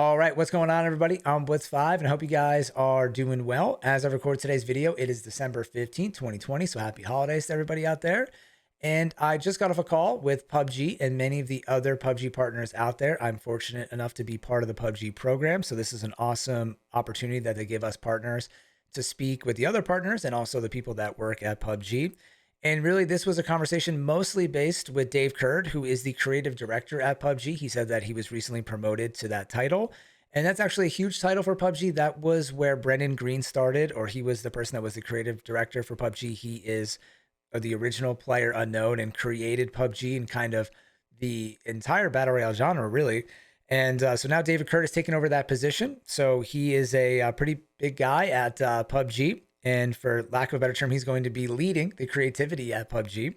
All right, what's going on, everybody? I'm Blitz5, and I hope you guys are doing well. As I record today's video, it is December 15th, 2020, so happy holidays to everybody out there. And I just got off a call with PUBG and many of the other PUBG partners out there. I'm fortunate enough to be part of the PUBG program, so this is an awesome opportunity that they give us partners to speak with the other partners and also the people that work at PUBG. And really, this was a conversation mostly based with Dave Curd, who is the creative director at PUBG. He said that he was recently promoted to that title. And that's actually a huge title for PUBG. That was where Brendan Green started, or he was the person that was the creative director for PUBG. He is the original player unknown and created PUBG and kind of the entire Battle Royale genre, really. And so now David Curd has taken over that position. So he is a pretty big guy at PUBG. And for lack of a better term, he's going to be leading the creativity at PUBG.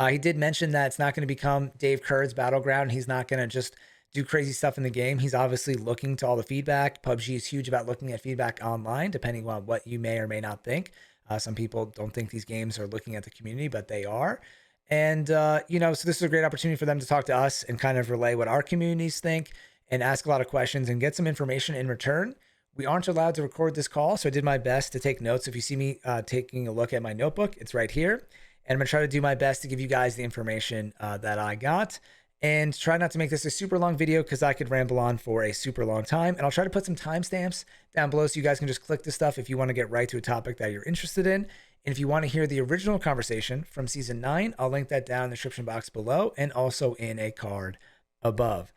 He did mention that it's not going to become Dave Curd's battleground. He's not going to just do crazy stuff in the game. He's obviously looking to all the feedback. PUBG is huge about looking at feedback online, depending on what you may or may not think. Some people don't think these games are looking at the community, but they are. And, so this is a great opportunity for them to talk to us and kind of relay what our communities think and ask a lot of questions and get some information in return. We aren't allowed to record this call, so I did my best to take notes. If you see me taking a look at my notebook, it's right here. And I'm going to try to do my best to give you guys the information that I got and try not to make this a super long video because I could ramble on for a super long time. And I'll try to put some timestamps down below so you guys can just click the stuff if you want to get right to a topic that you're interested in. And if you want to hear the original conversation from season 9, I'll link that down in the description box below and also in a card above.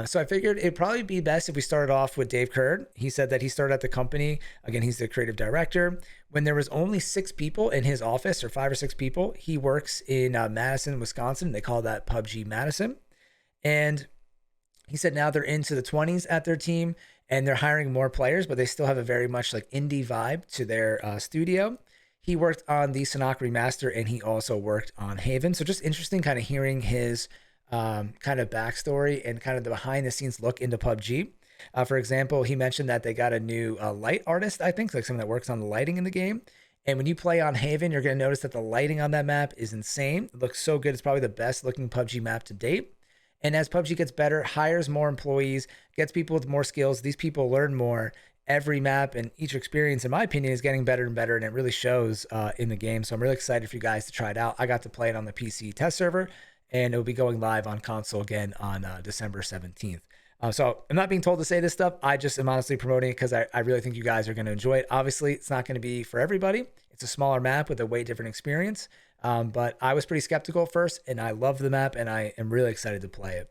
So I figured it'd probably be best if we started off with Dave Curd. He said that he started at the company. Again, he's the creative director. When there was only 6 people in his office, or 5 or 6 people, he works in Madison, Wisconsin. They call that PUBG Madison. And he said now they're into the 20s at their team and they're hiring more players, but they still have a very much like indie vibe to their studio. He worked on the Sanhok remaster and he also worked on Haven. So just interesting kind of hearing his kind of backstory and kind of the behind the scenes look into PUBG. For example, he mentioned that they got a new light artist, I think, like someone that works on the lighting in the game. And when you play on Haven, you're going to notice that the lighting on that map is insane. It looks so good. It's probably the best looking PUBG map to date. And as PUBG gets better, hires more employees, gets people with more skills, these people learn more. Every map and each experience, in my opinion, is getting better and better, and it really shows in the game. So I'm really excited for you guys to try it out. I got to play it on the PC test server, and it will be going live on console again on December 17th. So I'm not being told to say this stuff. I just am honestly promoting it because I really think you guys are going to enjoy it. Obviously, it's not going to be for everybody. It's a smaller map with a way different experience. But I was pretty skeptical at first, and I love the map, and I am really excited to play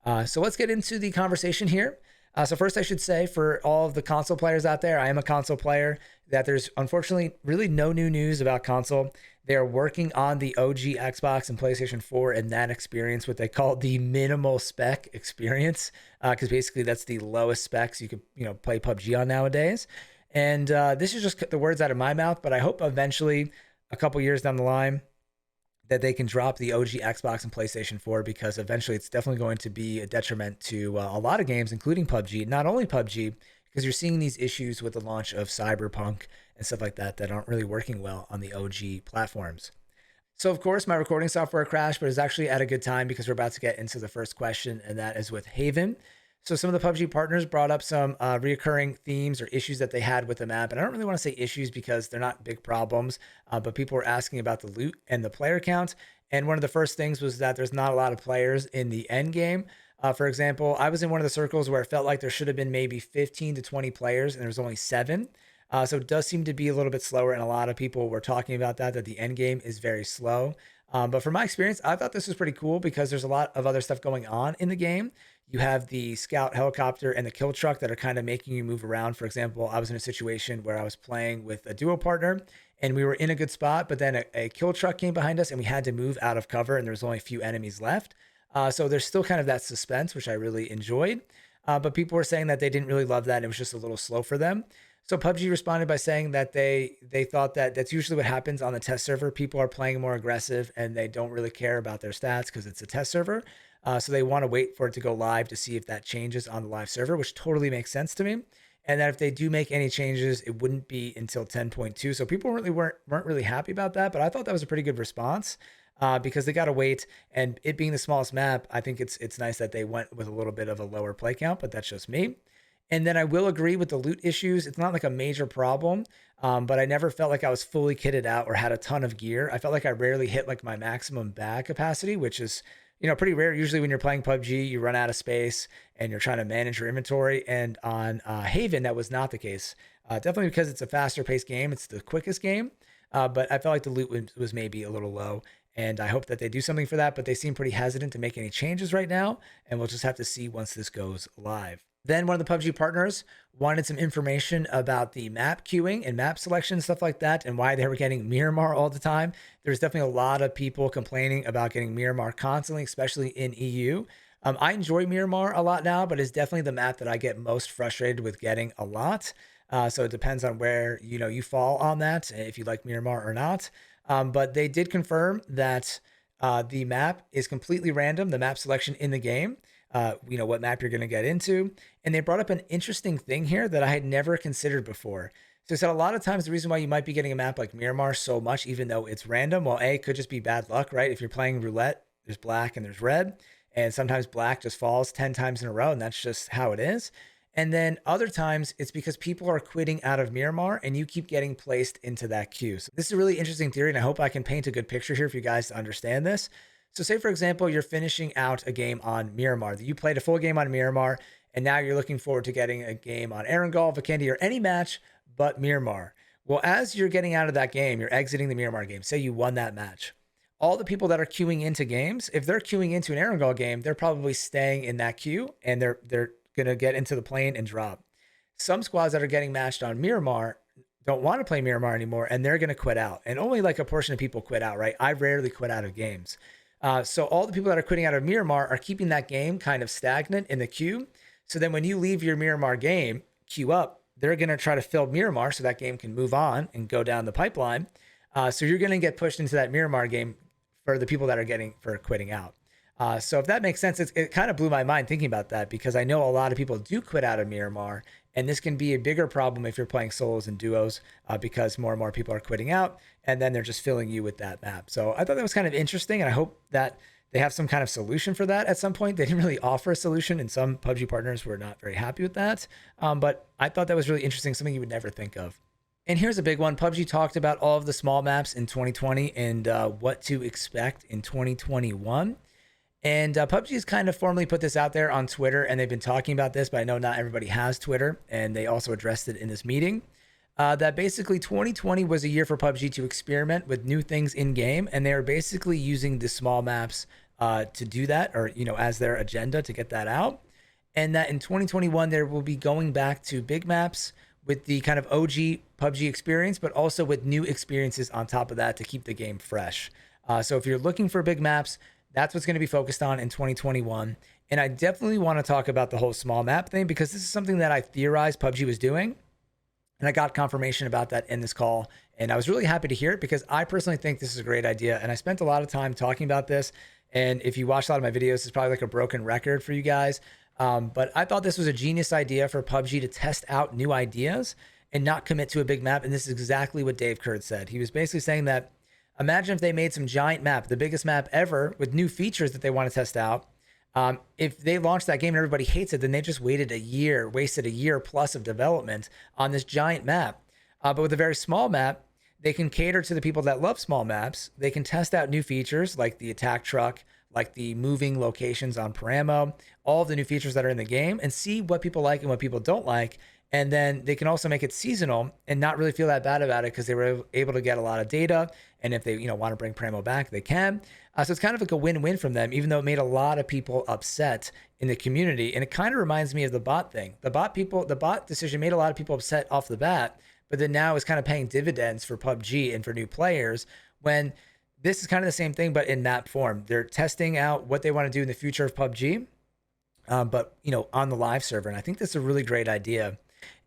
it. So let's get into the conversation here. So first, I should say for all of the console players out there, I am a console player, that there's unfortunately really no new news about console. They're working on the OG Xbox and PlayStation 4 and that experience, what they call the minimal spec experience, because basically that's the lowest specs you could play PUBG on nowadays. And this is just the words out of my mouth, but I hope eventually, a couple years down the line, that they can drop the OG Xbox and PlayStation 4, because eventually it's definitely going to be a detriment to a lot of games, including PUBG. Not only PUBG, because you're seeing these issues with the launch of Cyberpunk and stuff like that that aren't really working well on the OG platforms. So, of course, my recording software crashed, but it's actually at a good time because we're about to get into the first question, and that is with Haven. So some of the PUBG partners brought up some reoccurring themes or issues that they had with the map. And I don't really want to say issues because they're not big problems, but people were asking about the loot and the player count. And one of the first things was that there's not a lot of players in the end game. For example, I was in one of the circles where it felt like there should have been maybe 15 to 20 players, and there was only 7. So it does seem to be a little bit slower, and a lot of people were talking about that the end game is very slow. But from my experience, I thought this was pretty cool because there's a lot of other stuff going on in the game. You have the scout helicopter and the kill truck that are kind of making you move around. For example, I was in a situation where I was playing with a duo partner and we were in a good spot, but then a kill truck came behind us and we had to move out of cover and there was only a few enemies left. So there's still kind of that suspense, which I really enjoyed. But people were saying that they didn't really love that. And it was just a little slow for them. So PUBG responded by saying that they thought that that's usually what happens on the test server. People are playing more aggressive and they don't really care about their stats because it's a test server. So they want to wait for it to go live to see if that changes on the live server, which totally makes sense to me. And that if they do make any changes, it wouldn't be until 10.2. So people really weren't really happy about that. But I thought that was a pretty good response. Because they got to wait, and it being the smallest map, I think it's nice that they went with a little bit of a lower play count, but that's just me. And then I will agree with the loot issues. It's not like a major problem, but I never felt like I was fully kitted out or had a ton of gear. I felt like I rarely hit like my maximum bag capacity, which is, pretty rare. Usually when you're playing PUBG, you run out of space and you're trying to manage your inventory. And on Haven, that was not the case. Definitely because it's a faster paced game. It's the quickest game. But I felt like the loot was maybe a little low. And I hope that they do something for that. But they seem pretty hesitant to make any changes right now. And we'll just have to see once this goes live. Then one of the PUBG partners wanted some information about the map queuing and map selection, stuff like that, and why they were getting Miramar all the time. There's definitely a lot of people complaining about getting Miramar constantly, especially in EU. I enjoy Miramar a lot now, but it's definitely the map that I get most frustrated with getting a lot. So it depends on where you fall on that, if you like Miramar or not. But they did confirm that the map is completely random, the map selection in the game. What map you're going to get into. And they brought up an interesting thing here that I had never considered before. So it said a lot of times the reason why you might be getting a map like Miramar so much, even though it's random, well, A, it could just be bad luck, right? If you're playing roulette, there's black and there's red. And sometimes black just falls 10 times in a row, and that's just how it is. And then other times it's because people are quitting out of Miramar and you keep getting placed into that queue. So this is a really interesting theory, and I hope I can paint a good picture here for you guys to understand this. So say, for example, you're finishing out a game on Miramar. You played a full game on Miramar, and now you're looking forward to getting a game on Erangel, Vikendi, or any match but Miramar. Well, as you're getting out of that game, you're exiting the Miramar game. Say you won that match. All the people that are queuing into games, if they're queuing into an Erangel game, they're probably staying in that queue, and they're going to get into the plane and drop. Some squads that are getting matched on Miramar don't want to play Miramar anymore, and they're going to quit out. And only like a portion of people quit out, right? I rarely quit out of games. So all the people that are quitting out of Miramar are keeping that game kind of stagnant in the queue. So then when you leave your Miramar game, queue up, they're going to try to fill Miramar so that game can move on and go down the pipeline. So you're going to get pushed into that Miramar game for the people that are quitting out. So if that makes sense, it kind of blew my mind thinking about that, because I know a lot of people do quit out of Miramar, and this can be a bigger problem if you're playing solos and duos, because more and more people are quitting out, and then they're just filling you with that map. So I thought that was kind of interesting, and I hope that they have some kind of solution for that at some point. They didn't really offer a solution, and some PUBG partners were not very happy with that. But I thought that was really interesting, something you would never think of. And here's a big one. PUBG talked about all of the small maps in 2020 and what to expect in 2021. And PUBG has kind of formally put this out there on Twitter, and they've been talking about this, but I know not everybody has Twitter, and they also addressed it in this meeting. That basically 2020 was a year for PUBG to experiment with new things in game, and they are basically using the small maps to do that, or as their agenda to get that out. And that in 2021 they will be going back to big maps with the kind of OG PUBG experience, but also with new experiences on top of that to keep the game fresh. So if you're looking for big maps, that's what's going to be focused on in 2021. And I definitely want to talk about the whole small map thing, because this is something that I theorized PUBG was doing. And I got confirmation about that in this call. And I was really happy to hear it, because I personally think this is a great idea. And I spent a lot of time talking about this. And if you watch a lot of my videos, it's probably like a broken record for you guys. But I thought this was a genius idea for PUBG to test out new ideas and not commit to a big map. And this is exactly what Dave Kurd said. He was basically saying that, imagine if they made some giant map, the biggest map ever, with new features that they want to test out. If they launched that game and everybody hates it, then they just wasted a year plus of development on this giant map. But with a very small map, they can cater to the people that love small maps. They can test out new features like the attack truck, like the moving locations on Paramo, all of the new features that are in the game, and see what people like and what people don't like. And then they can also make it seasonal and not really feel that bad about it, because they were able to get a lot of data. And if they want to bring Paramo back, they can. So it's kind of like a win-win from them, even though it made a lot of people upset in the community. And it kind of reminds me of the bot thing. The bot decision made a lot of people upset off the bat, but then now is kind of paying dividends for PUBG and for new players, when this is kind of the same thing, but in map form. They're testing out what they want to do in the future of PUBG, but on the live server. And I think that's a really great idea.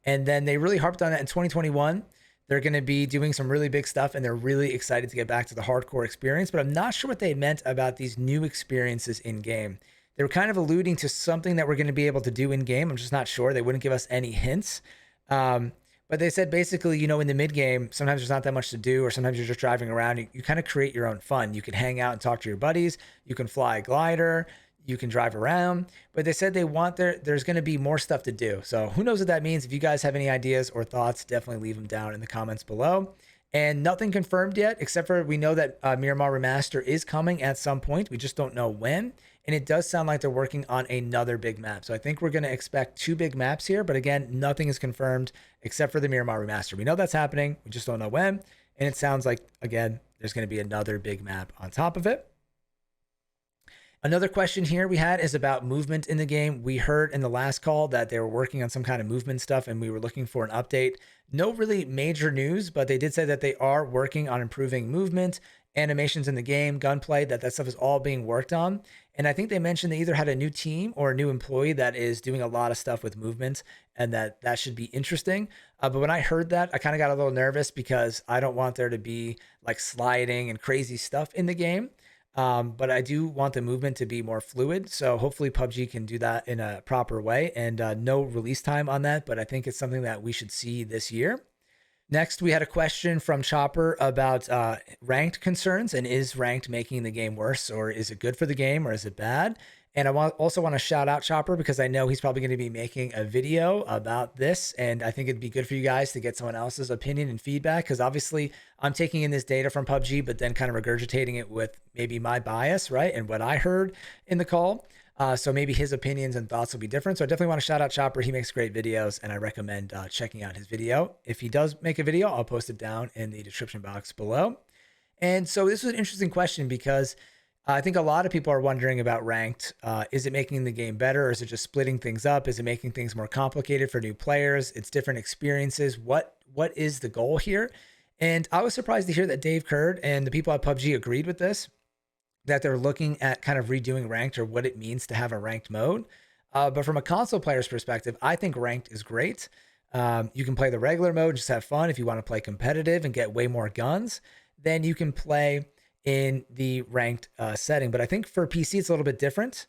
And then they really harped on that in 2021. They're going to be doing some really big stuff, and they're really excited to get back to the hardcore experience. But I'm not sure what they meant about these new experiences in game. They were kind of alluding to something that we're going to be able to do in game. I'm just not sure. They wouldn't give us any hints. But they said basically, in the mid game, sometimes there's not that much to do, or sometimes you're just driving around. You kind of create your own fun. You can hang out and talk to your buddies. You can fly a glider. You can drive around, but they said they want there's going to be more stuff to do. So who knows what that means? If you guys have any ideas or thoughts, definitely leave them down in the comments below. And nothing confirmed yet, except for we know that Miramar Remaster is coming at some point. We just don't know when. And it does sound like they're working on another big map. So I think we're going to expect 2 big maps here. But again, nothing is confirmed except for the Miramar Remaster. We know that's happening. We just don't know when. And it sounds like, again, there's going to be another big map on top of it. Another question here we had is about movement in the game. We heard in the last call that they were working on some kind of movement stuff and we were looking for an update. No really major news, but they did say that they are working on improving movement, animations in the game, gunplay, that stuff is all being worked on. And I think they mentioned they either had a new team or a new employee that is doing a lot of stuff with movement and that should be interesting. But when I heard that, I kind of got a little nervous because I don't want there to be like sliding and crazy stuff in the game. But I do want the movement to be more fluid. So hopefully PUBG can do that in a proper way, and no release time on that, but I think it's something that we should see this year. Next, we had a question from Chopper about ranked concerns, and is ranked making the game worse, or is it good for the game, or is it bad? And I also want to shout out Chopper because I know he's probably going to be making a video about this. And I think it'd be good for you guys to get someone else's opinion and feedback, because obviously I'm taking in this data from PUBG, but then kind of regurgitating it with maybe my bias, right? And what I heard in the call. So maybe his opinions and thoughts will be different. So I definitely want to shout out Chopper. He makes great videos and I recommend checking out his video. If he does make a video, I'll post it down in the description box below. And so this was an interesting question because I think a lot of people are wondering about ranked. Is it making the game better, or is it just splitting things up? Is it making things more complicated for new players? It's different experiences. What is the goal here? And I was surprised to hear that Dave Kurd and the people at PUBG agreed with this, that they're looking at kind of redoing ranked or what it means to have a ranked mode. But from a console player's perspective, I think ranked is great. You can play the regular mode, just have fun. If you want to play competitive and get way more guns, then you can play in the ranked setting. But I think for PC, it's a little bit different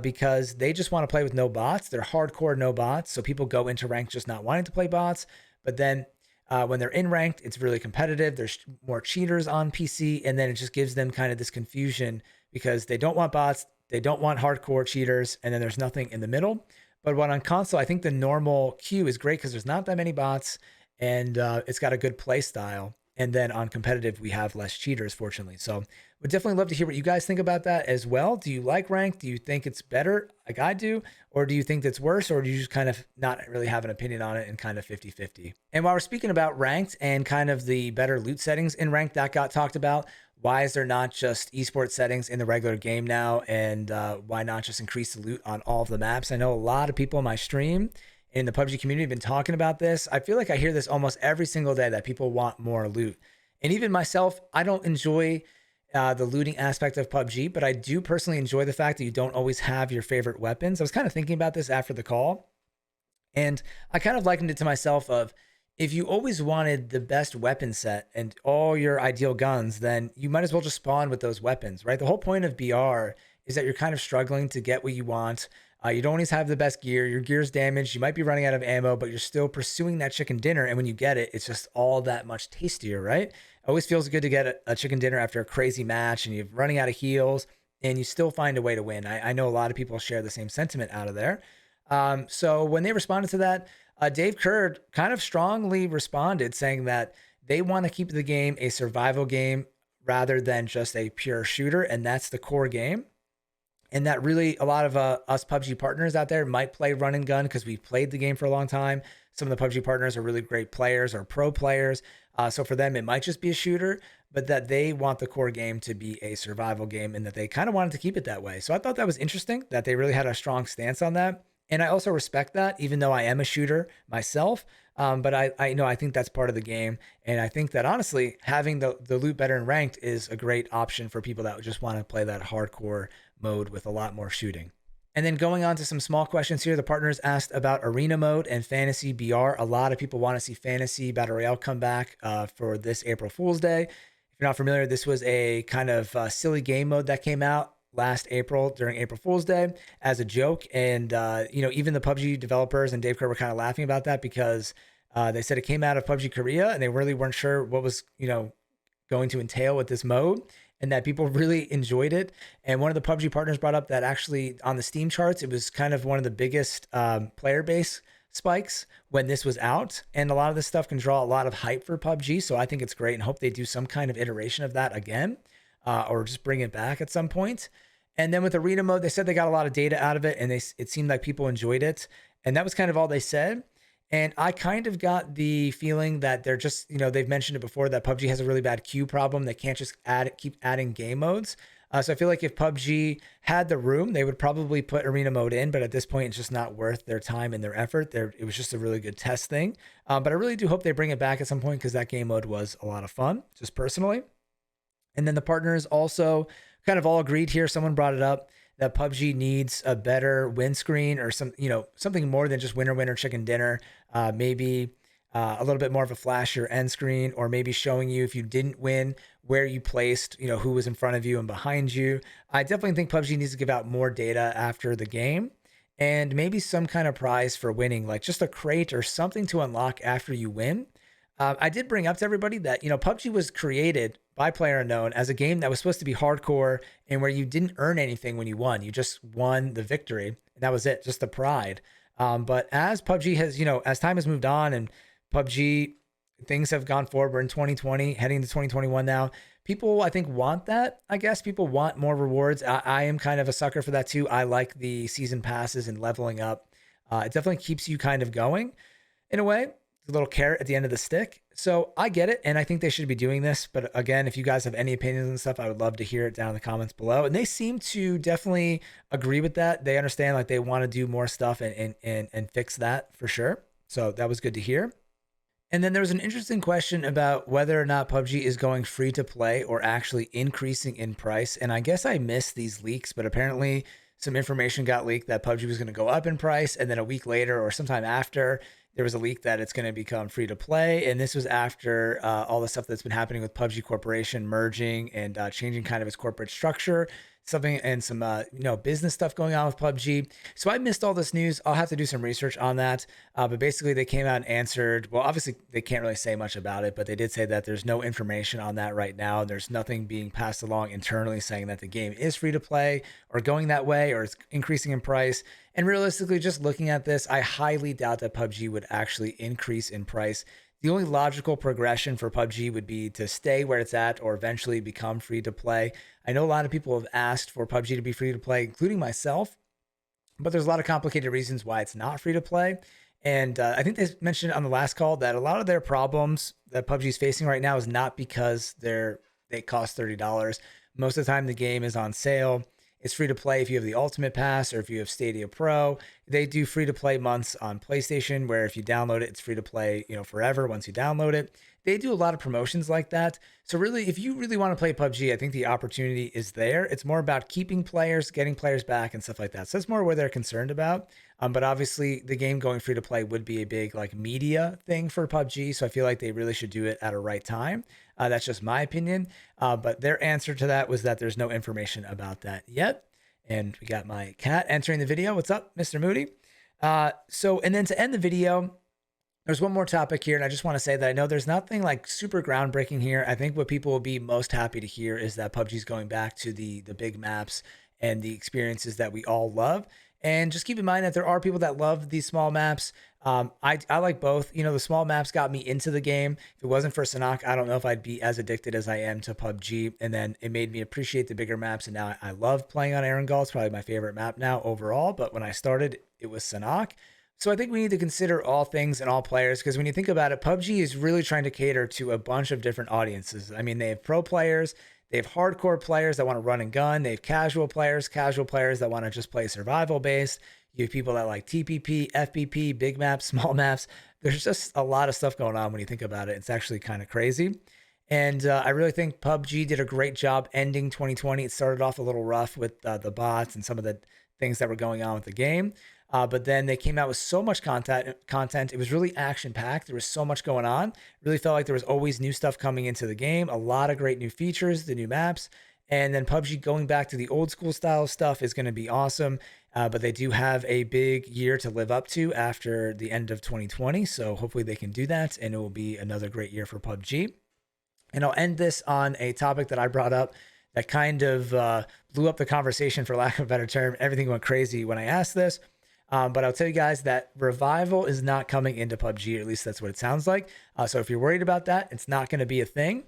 because they just want to play with no bots. They're hardcore no bots. So people go into ranked just not wanting to play bots. But then when they're in ranked, it's really competitive. There's more cheaters on PC. And then it just gives them kind of this confusion because they don't want bots. They don't want hardcore cheaters. And then there's nothing in the middle. But when on console, I think the normal queue is great because there's not that many bots and it's got a good play style. And then on competitive, we have less cheaters, fortunately. So would definitely love to hear what you guys think about that as well. Do you like ranked? Do you think it's better like I do? Or do you think that's worse? Or do you just kind of not really have an opinion on it and kind of 50-50? And while we're speaking about ranked and kind of the better loot settings in ranked that got talked about, why is there not just esports settings in the regular game now? And why not just increase the loot on all of the maps? I know a lot of people in my stream in the PUBG community have been talking about this. I feel like I hear this almost every single day that people want more loot. And even myself, I don't enjoy the looting aspect of PUBG, but I do personally enjoy the fact that you don't always have your favorite weapons. I was kind of thinking about this after the call, and I kind of likened it to myself of, if you always wanted the best weapon set and all your ideal guns, then you might as well just spawn with those weapons, right? The whole point of BR is that you're kind of struggling to get what you want. You don't always have the best gear. Your gear's damaged. You might be running out of ammo, but you're still pursuing that chicken dinner. And when you get it, it's just all that much tastier, right? It always feels good to get a chicken dinner after a crazy match and you're running out of heals and you still find a way to win. I know a lot of people share the same sentiment out of there. So when they responded to that, Dave Kurd kind of strongly responded saying that they want to keep the game a survival game rather than just a pure shooter. And that's the core game. And that really a lot of us PUBG partners out there might play run and gun because we've played the game for a long time. Some of the PUBG partners are really great players or pro players. So for them, it might just be a shooter, but that they want the core game to be a survival game and that they kind of wanted to keep it that way. So I thought that was interesting that they really had a strong stance on that. And I also respect that, even though I am a shooter myself. But I know I think that's part of the game. And I think that honestly, having the loot better in ranked is a great option for people that just want to play that hardcore mode with a lot more shooting. And then going on to some small questions here, the partners asked about arena mode and fantasy BR. A lot of people want to see fantasy battle royale come back for this April Fool's Day. If you're not familiar, this was a kind of silly game mode that came out last April during April Fool's Day as a joke. And, even the PUBG developers and Dave Kerr were kind of laughing about that because they said it came out of PUBG Korea and they really weren't sure what was, going to entail with this mode. and that people really enjoyed it. And one of the PUBG partners brought up that actually on the Steam charts, it was kind of one of the biggest player base spikes when this was out. And a lot of this stuff can draw a lot of hype for PUBG. So I think it's great and hope they do some kind of iteration of that again, or just bring it back at some point. And then with arena mode, they said they got a lot of data out of it, and it seemed like people enjoyed it. And that was kind of all they said. And I kind of got the feeling that they're just, they've mentioned it before that PUBG has a really bad queue problem. They can't just keep adding game modes. So I feel like if PUBG had the room, they would probably put arena mode in, but at this point, it's just not worth their time and their effort. It was just a really good test thing. But I really do hope they bring it back at some point because that game mode was a lot of fun, just personally. And then the partners also kind of all agreed here. Someone brought it up that PUBG needs a better win screen or something more than just winner, winner, chicken dinner. Maybe a little bit more of a flashier end screen, or maybe showing you if you didn't win, where you placed, who was in front of you and behind you. I definitely think PUBG needs to give out more data after the game, and maybe some kind of prize for winning, like just a crate or something to unlock after you win. I did bring up to everybody that, PUBG was created by PlayerUnknown as a game that was supposed to be hardcore and where you didn't earn anything when you won. You just won the victory, and that was it, just the pride. But as PUBG has, as time has moved on and PUBG, things have gone forward. We're in 2020, heading into 2021 now. People, I think, want that. I guess people want more rewards. I am kind of a sucker for that too. I like the season passes and leveling up. It definitely keeps you kind of going in a way. A little carrot at the end of the stick. So I get it, and I think they should be doing this. But again, if you guys have any opinions and stuff, I would love to hear it down in the comments below. And they seem to definitely agree with that. They understand, like, they want to do more stuff and fix that for sure. So that was good to hear. And then there was an interesting question about whether or not PUBG is going free to play or actually increasing in price. And I guess I missed these leaks, but apparently some information got leaked that PUBG was going to go up in price. And then a week later or sometime after, there was a leak that it's going to become free to play. And this was after all the stuff that's been happening with PUBG Corporation merging and changing kind of its corporate structure, something, and some, business stuff going on with PUBG. So I missed all this news. I'll have to do some research on that. But basically they came out and answered, well, obviously they can't really say much about it, but they did say that there's no information on that right now. And there's nothing being passed along internally saying that the game is free to play or going that way, or it's increasing in price. And realistically, just looking at this, I highly doubt that PUBG would actually increase in price. The only logical progression for PUBG would be to stay where it's at or eventually become free to play. I know a lot of people have asked for PUBG to be free to play, including myself, but there's a lot of complicated reasons why it's not free to play. And I think they mentioned on the last call that a lot of their problems that PUBG is facing right now is not because they cost $30. Most of the time the game is on sale. It's free to play if you have the Ultimate Pass or if you have Stadia Pro. They do free to play months on PlayStation, where if you download it, it's free to play, forever once you download it. They do a lot of promotions like that. So really, if you really want to play PUBG, I think the opportunity is there. It's more about keeping players, getting players back, and stuff like that. So that's more where they're concerned about. But obviously, the game going free to play would be a big media thing for PUBG. So I feel like they really should do it at a right time. That's just my opinion. But their answer to that was that there's no information about that yet. And we got my cat entering the video. What's up, Mr. Moody? And then to end the video, there's one more topic here. And I just want to say that I know there's nothing super groundbreaking here. I think what people will be most happy to hear is that PUBG is going back to the big maps and the experiences that we all love. And just keep in mind that there are people that love these small maps. I like both. The small maps got me into the game. If it wasn't for Sanhok, I don't know if I'd be as addicted as I am to PUBG. And then it made me appreciate the bigger maps. And now I love playing on Erangel. It's probably my favorite map now overall. But when I started, it was Sanhok. So I think we need to consider all things and all players, because when you think about it, PUBG is really trying to cater to a bunch of different audiences. I mean, they have pro players. They have hardcore players that want to run and gun. They have casual players that want to just play survival based. You have people that like TPP, FPP, big maps, small maps. There's just a lot of stuff going on when you think about it. It's actually kind of crazy. And I really think PUBG did a great job ending 2020. It started off a little rough with the bots and some of the things that were going on with the game. But then they came out with so much content. It was really action-packed. There was so much going on. Really felt like there was always new stuff coming into the game. A lot of great new features, the new maps. And then PUBG going back to the old school style stuff is going to be awesome. But they do have a big year to live up to after the end of 2020. So hopefully they can do that, and it will be another great year for PUBG. And I'll end this on a topic that I brought up that kind of blew up the conversation, for lack of a better term. Everything went crazy when I asked this. But I'll tell you guys that Revival is not coming into PUBG, or at least that's what it sounds like. So if you're worried about that, it's not going to be a thing.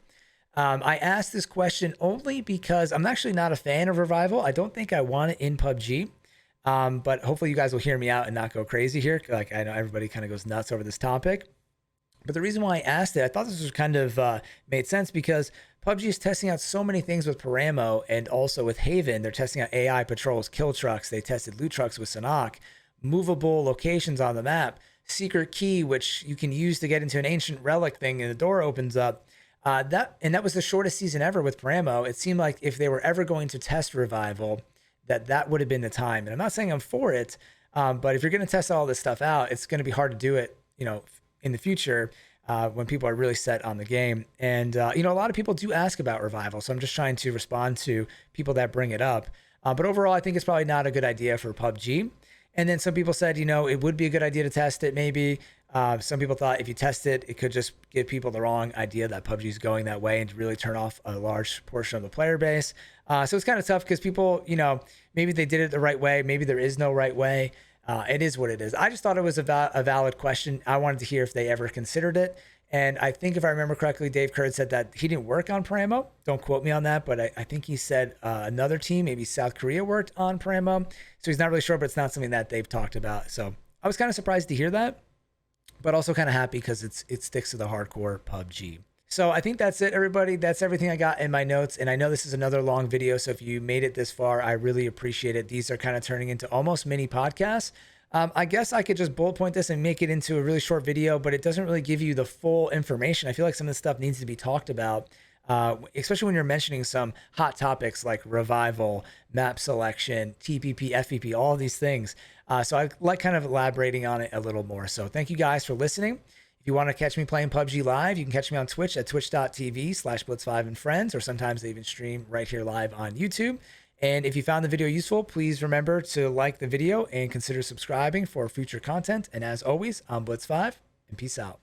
I asked this question only because I'm actually not a fan of Revival. I don't think I want it in PUBG. But hopefully you guys will hear me out and not go crazy here. Like, I know everybody kind of goes nuts over this topic. But the reason why I asked it, I thought this was kind of made sense because PUBG is testing out so many things with Paramo, and also with Haven. They're testing out AI patrols, kill trucks. They tested loot trucks with Sanhok, movable locations on the map, secret key, which you can use to get into an ancient relic thing and the door opens up. That was the shortest season ever with Paramo. It seemed like if they were ever going to test Revival, that would have been the time. And I'm not saying I'm for it, but if you're going to test all this stuff out, it's going to be hard to do it, in the future when people are really set on the game. And, a lot of people do ask about Revival, so I'm just trying to respond to people that bring it up. But overall, I think it's probably not a good idea for PUBG. And then some people said, it would be a good idea to test it maybe. Some people thought if you test it, it could just give people the wrong idea that PUBG is going that way and to really turn off a large portion of the player base. So it's kind of tough because people, maybe they did it the right way. Maybe there is no right way. It is what it is. I just thought it was a valid question. I wanted to hear if they ever considered it. And I think if I remember correctly, Dave Curd said that he didn't work on Paramo. Don't quote me on that, but I think he said another team, maybe South Korea, worked on Paramo. So he's not really sure, but it's not something that they've talked about. So I was kind of surprised to hear that, but also kind of happy because it sticks to the hardcore PUBG. So I think that's it, everybody. That's everything I got in my notes. And I know this is another long video, so if you made it this far, I really appreciate it. These are kind of turning into almost mini podcasts. I guess I could just bullet point this and make it into a really short video, but it doesn't really give you the full information. I feel like some of this stuff needs to be talked about, especially when you're mentioning some hot topics like Revival, map selection, TPP, FPP, all of these things. So I like kind of elaborating on it a little more. So thank you guys for listening. If you want to catch me playing PUBG live, you can catch me on Twitch at twitch.tv/Blitz5 and friends, or sometimes they even stream right here live on YouTube. And if you found the video useful, please remember to like the video and consider subscribing for future content. And as always, I'm Blitz5, and peace out.